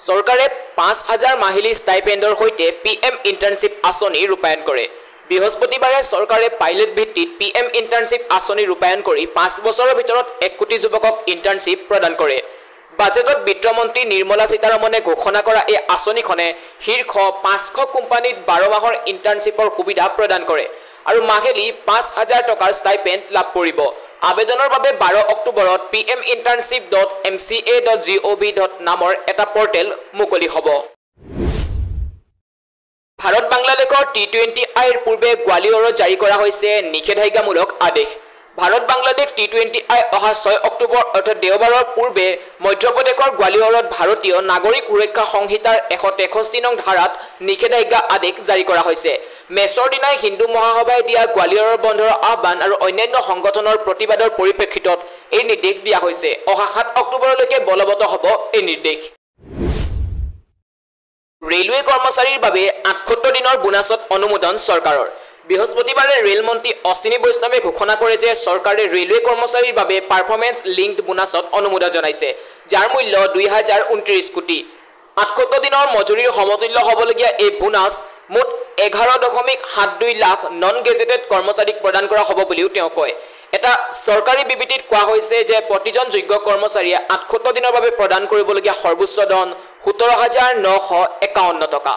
চৰকাৰে ৫,০০০ মাহিলী ষ্টাইপেণ্ডৰ সৈতে পিএম ইণ্টাৰ্ণশ্বিপ আঁচনি ৰূপায়ণ কৰে। বৃহস্পতিবাৰে চৰকাৰে পাইলট ভিত্তিত পিএম ইণ্টাৰ্ণশ্বিপ আঁচনি ৰূপায়ণ কৰি ৫ বছৰৰ ভিতৰত ১ কোটি যুৱকক ইণ্টাৰ্ণশ্বিপ প্ৰদান কৰে। বাজেটত বিত্তমন্ত্ৰী নিৰ্মলা সীতাৰমণে ঘোষণা কৰা এই আঁচনিখনে শীৰ্ষ ৫০০ কোম্পানীত ১২ মাহৰ ইণ্টাৰ্ণশ্বিপৰ সুবিধা প্ৰদান কৰে আৰু মাহিলী ৫,০০০ টকাৰ ষ্টাইপেণ্ড লাভ কৰিব। আবেদনৰ বাবে ১২ অক্টোবৰত pminternship.mca.gov. নামৰ এটা পৰ্টেল মুকলি হ'ব। ভাৰত বাংলাদেশৰ T20I পূৰ্বে গোৱালিয়ৰত জাৰি কৰা হৈছে নিষেধাজ্ঞামূলক আদেশ। ভাৰত বাংলাদেশ T20I অহা ৬ অক্টোবৰ অৰ্থাৎ দেওবাৰৰ পূৰ্বে মধ্যপ্ৰদেশৰ গোৱালিয়ৰত ভাৰতীয় নাগৰিক সুৰক্ষা সংহিতাৰ ১৬৩ নং ধাৰাত নিষেধাজ্ঞা আদেশ জাৰি কৰা হৈছে। মেচৰ দিনাই হিন্দু মহাসভাই দিয়া গোৱালিয়ৰৰ বন্ধৰ আহ্বান আৰু অন্যান্য সংগঠনৰ প্ৰতিবাদৰ পৰিপ্ৰেক্ষিতত এই নিৰ্দেশ দিয়া হৈছে। অহা ৭ অক্টোবৰলৈকে বলবৎ হ'ব এই নিৰ্দেশ। ৰেলৱে কৰ্মচাৰীৰ বাবে ৭৮ দিনৰ বোনাছত অনুমোদন চৰকাৰৰ। বৃহস্পতিবাৰে ৰেলমন্ত্ৰী অশ্বিনী বৈষ্ণৱে ঘোষণা কৰে যে চৰকাৰে ৰেলৱে কৰ্মচাৰীৰ বাবে পাৰফৰ্মেন্স লিংকড বোনাছত অনুমোদন জনাইছে, যাৰ মূল্য ২,০২৯ কোটি। ৭৮ দিনৰ মজুৰিৰ সমতুল্য হ'বলগীয়া এই বোনাছ মুঠ ১১.৭২ লাখ নন গেজেটেড কৰ্মচাৰীক প্ৰদান কৰা হ'ব বুলিও তেওঁ কয়। এটা চৰকাৰী বিবৃতিত কোৱা হৈছে যে প্ৰতিজন যোগ্য কৰ্মচাৰীয়ে ৭৮ দিনৰ বাবে প্ৰদান কৰিবলগীয়া সৰ্বোচ্চ ধন ১৭,৯৫১ টকা।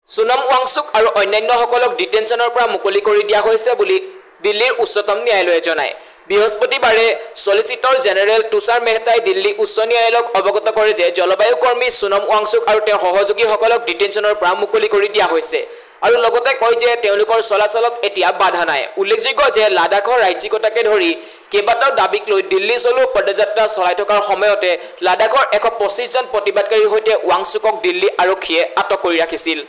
সোনম ৱাংচুক আৰু অন্যান্যসকলক ডিটেনশ্যনৰ পৰা মুকলি কৰি দিয়া হৈছে বুলি দিল্লীৰ উচ্চতম ন্যায়ালয়ে জনায়। বৃহস্পতিবাৰে চলিচিটৰ জেনেৰেল তুষাৰ মেহতাই দিল্লী উচ্চ ন্যায়ালয়ক অৱগত কৰে যে জলবায়ু কৰ্মী সোনম ৱাংচুক আৰু তেওঁৰ সহযোগীসকলক ডিটেনশ্যনৰ পৰা মুকলি কৰি দিয়া হৈছে আৰু লগতে কয় যে তেওঁলোকৰ চলাচলত এতিয়া বাধা নাই। উল্লেখযোগ্য যে লাডাখৰ ৰাজ্যিকতাকে ধৰি কেইবাটাও দাবীক লৈ দিল্লী চলোৱা পদযাত্ৰা চলাই থকাৰ সময়তে লাডাখৰ ১২৫ জন প্ৰতিবাদকাৰীৰ সৈতে ৱাংচুকক দিল্লী আৰক্ষীয়ে আটক কৰি ৰাখিছিল।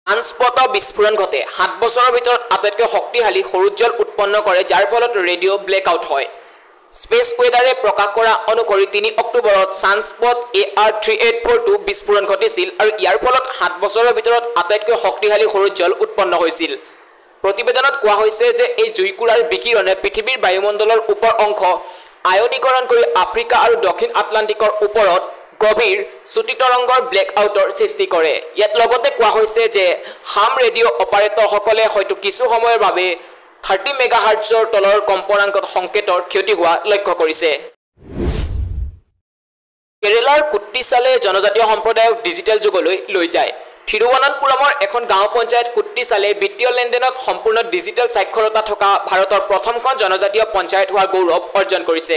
আনস্পট বিস্ফোৰণ ঘটে। ৭ বছৰৰ ভিতৰত আটাইতকৈ শক্তিশালী সৌৰজ্বল উৎপন্ন কৰে, যাৰ ফলত ৰেডিঅ' ব্লেকআউট হয়। স্পেচ ৱেদাৰে প্ৰকাশ কৰা অনুসৰি ৩ অক্টোবৰত ছানস্পট AR3842 বিস্ফোৰণ ঘটিছিল আৰু ইয়াৰ ফলত ৭ বছৰৰ ভিতৰত আটাইতকৈ শক্তিশালী সৌৰজ্বল উৎপন্ন হৈছিল। প্ৰতিবেদনত কোৱা হৈছে যে এই জুইকুৰাৰ বিকিৰণে পৃথিৱীৰ বায়ুমণ্ডলৰ ওপৰ অংশ আয়নীকৰণ কৰি আফ্ৰিকা আৰু দক্ষিণ আটলাণ্টিকৰ ওপৰত গভীৰ চুটি তৰংগৰ ব্লেকআউটৰ সৃষ্টি কৰে। ইয়াত লগতে কোৱা হৈছে যে হাম ৰেডিঅ' অপাৰেটৰসকলে হয়তো কিছু সময়ৰ বাবে 30 মেগাহাৰ্টজৰ তলৰ কম্পনাংকত সংকেতৰ ক্ষতি হোৱা লক্ষ্য কৰিছে। কেৰেলাৰ কুট্টিচালে জনজাতীয় সম্প্ৰদায়ক ডিজিটেল যুগলৈ লৈ যায়। থিৰুৱনন্তপুৰমৰ এখন গাঁও পঞ্চায়ত কুট্টিচালে বিত্তীয় লেনদেনত সম্পূৰ্ণ ডিজিটেল সাক্ষৰতা থকা ভাৰতৰ প্ৰথমখন জনজাতীয় পঞ্চায়ত হোৱাৰ গৌৰৱ অৰ্জন কৰিছে।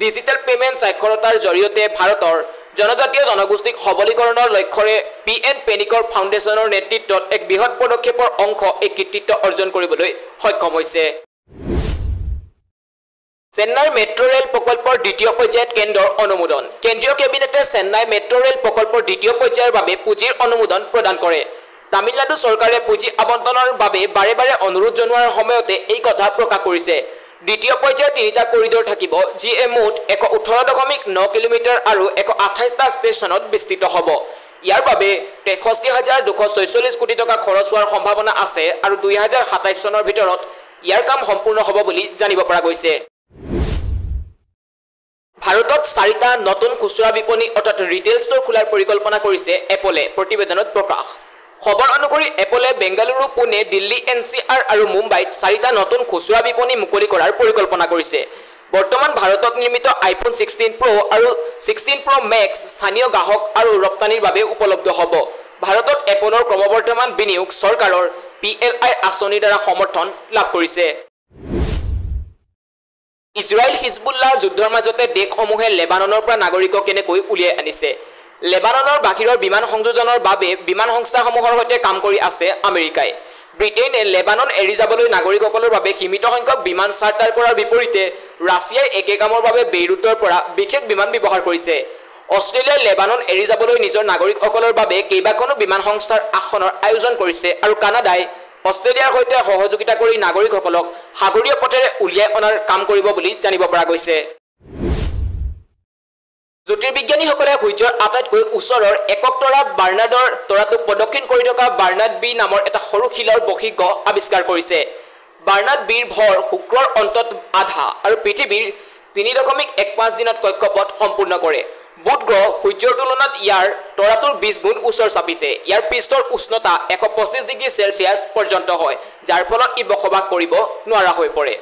ডিজিটেল পেমেণ্ট সাক্ষৰতাৰ জৰিয়তে ভাৰতৰ জনজাতীয় জনগোষ্ঠীক সবলীকৰণৰ লক্ষ্যৰে PN পেনিকৰ ফাউণ্ডেশ্যনৰ নেতৃত্বত এক বৃহৎ পদক্ষেপৰ অংশ এই কৃতিত্ব অৰ্জন কৰিবলৈ সক্ষম হৈছে। চেন্নাই মেট্ৰ' ৰেল প্ৰকল্পৰ দ্বিতীয় পৰ্যায়ত কেন্দ্ৰৰ অনুমোদন। কেন্দ্ৰীয় কেবিনেটে চেন্নাই মেট্ৰ' ৰেল প্ৰকল্পৰ দ্বিতীয় পৰ্যায়ৰ বাবে পুঁজিৰ অনুমোদন প্ৰদান কৰে। তামিলনাডু চৰকাৰে পুঁজি আবণ্টনৰ বাবে বাৰে বাৰে অনুৰোধ জনোৱাৰ সময়তে এই কথা প্ৰকাশ কৰিছে। দ্বিতীয় পৰ্যায়ত ৩টা কৰিডৰ থাকিব, যিয়ে মুঠ ১১৮.৯ কিলোমিটাৰ আৰু ১২৮টা ষ্টেচনত বিস্তৃত হ'ব। ইয়াৰ বাবে ৬৩,২৪৬ কোটি টকা খৰচ হোৱাৰ সম্ভাৱনা আছে আৰু ২০২৭ চনৰ ভিতৰত ইয়াৰ কাম সম্পূৰ্ণ হ'ব বুলি জানিব পৰা গৈছে। ভাৰতত ৪টা নতুন খুচুৰা বিপণী অৰ্থাৎ ৰিটেইল ষ্ট'ৰ খোলাৰ পৰিকল্পনা কৰিছে এপলে, প্ৰতিবেদনত প্ৰকাশ। খবৰ অনুসৰি এপলে বেংগালুৰু, পুনে, দিল্লী, NCR আৰু মুম্বাইত ৪টা নতুন খুচুৰা বিপণী মুকলি কৰাৰ পৰিকল্পনা কৰিছে। বৰ্তমান ভাৰতত নিৰ্মিত iPhone 16 Pro আৰু 16 Pro Max স্থানীয় গ্ৰাহক আৰু ৰপ্তানিৰ বাবে উপলব্ধ হ'ব। ভাৰতত এপলৰ ক্ৰমবৰ্ধমান বিনিয়োগ চৰকাৰৰ PLI আঁচনিৰ দ্বাৰা সমৰ্থন লাভ কৰিছে। ইজৰাইল হিজবুল্লাহ যুদ্ধৰ মাজতে দেশসমূহে লেবাননৰ পৰা নাগৰিকক কেনেকৈ উলিয়াই আনিছে। লেবাননৰ বাহিৰৰ বিমান সংযোজনৰ বাবে বিমান সংস্থাসমূহৰ সৈতে কাম কৰি আছে আমেৰিকাই। ব্ৰিটেইনে লেবানন এৰি যাবলৈ নাগৰিকসকলৰ বাবে সীমিত সংখ্যক বিমান চাৰ্টাৰ কৰাৰ বিপৰীতে ৰাছিয়াই একে কামৰ বাবে বেইৰুটৰ পৰা বিশেষ বিমান ব্যৱহাৰ কৰিছে। অষ্ট্ৰেলিয়াই লেবানন এৰি যাবলৈ নিজৰ নাগৰিকসকলৰ বাবে কেইবাখনো বিমান সংস্থাৰ আসনৰ আয়োজন কৰিছে আৰু কানাডাই অষ্ট্ৰেলিয়াৰ সৈতে সহযোগিতা কৰি নাগৰিকসকলক সাগৰীয় পথেৰে উলিয়াই অনাৰ কাম কৰিব বুলি জানিব পৰা গৈছে। জ্যোতিৰ্বিজ্ঞানীসকলে সূৰ্যৰ আটাইতকৈ ওচৰৰ একক তৰা বাৰ্নাডৰ তৰাটোক প্ৰদক্ষিণ কৰি থকা বাৰ্নাড বি নামৰ এটা সৰু শিলৰ বশিষ্ঠ আৱিষ্কাৰ কৰিছে। বাৰ্নাড বিৰ ভৰ শুক্ৰৰ অন্তত আধা আৰু পৃথিৱীৰ 3.15 দিনত কক্ষপথ সম্পূৰ্ণ কৰে বুধ গ্ৰহ সূৰ্যৰ তুলনাত ইয়াৰ তৰাটোৰ 20 গুণ ওচৰ চাপিছে ইয়াৰ পৃষ্ঠৰ উষ্ণতা 125 ডিগ্ৰী সেলসিয়াছ পৰ্যন্ত হয় যাৰ ফলত ই বসবাস কৰিব নোৱাৰা হৈ পৰে